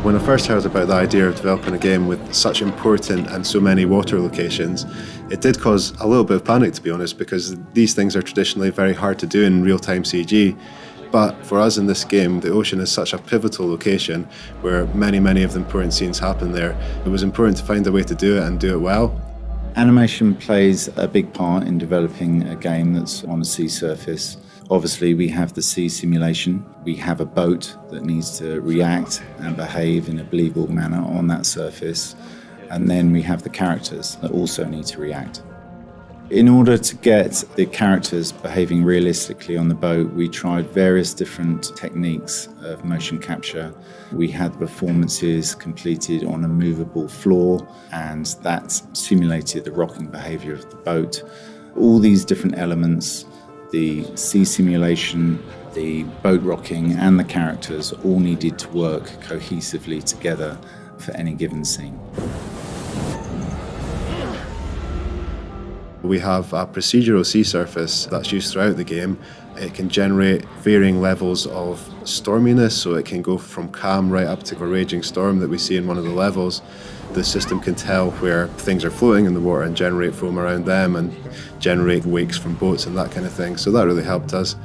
When I first heard about the idea of developing a game with such important and so many water locations, it did cause a little bit of panic, to be honest, because these things are traditionally very hard to do in real-time CG. But for us in this game, the ocean is such a pivotal location where many of the important scenes happen there. It was important to find a way to do it and do it well. Animation plays a big part in developing a game that's on a sea surface. Obviously, we have the sea simulation. We have a boat that needs to react and behave in a believable manner on that surface. And then we have the characters that also need to react. In order to get the characters behaving realistically on the boat, we tried various different techniques of motion capture. We had performances completed on a movable floor, and that simulated the rocking behavior of the boat. All these different elements, the sea simulation, the boat rocking, and the characters all needed to work cohesively together for any given scene. We have a procedural sea surface that's used throughout the game. It can generate varying levels of storminess, so it can go from calm right up to a raging storm that we see in one of the levels. The system can tell where things are floating in the water and generate foam around them and generate wakes from boats and that kind of thing, so that really helped us.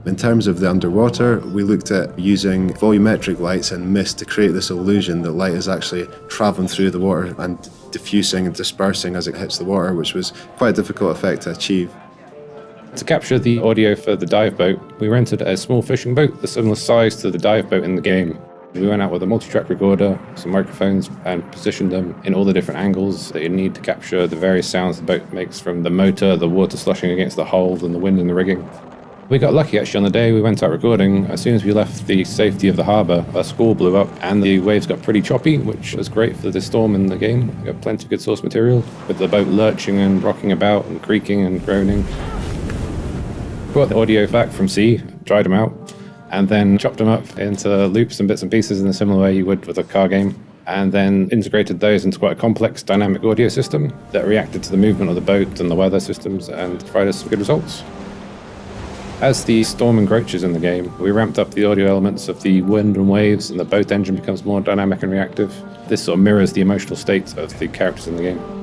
In terms of the underwater, we looked at using volumetric lights and mist to create this illusion that light is actually travelling through the water and diffusing and dispersing as it hits the water, which was quite a difficult effect to achieve. To capture the audio for the dive boat, we rented a small fishing boat, a similar size to the dive boat in the game. We went out with a multi-track recorder, some microphones, and positioned them in all the different angles that you need to capture the various sounds the boat makes, from the motor, the water sloshing against the hull, and the wind in the rigging. We got lucky actually on the day we went out recording. As soon as we left the safety of the harbour, a squall blew up and the waves got pretty choppy, which was great for the storm in the game. We got plenty of good source material, with the boat lurching and rocking about and creaking and groaning. Brought the audio back from sea, dried them out, and then chopped them up into loops and bits and pieces in a similar way you would with a car game, and then integrated those into quite a complex dynamic audio system that reacted to the movement of the boat and the weather systems and provided us some good results. As the storm encroaches in the game, we ramped up the audio elements of the wind and waves, and the boat engine becomes more dynamic and reactive. This sort of mirrors the emotional state of the characters in the game.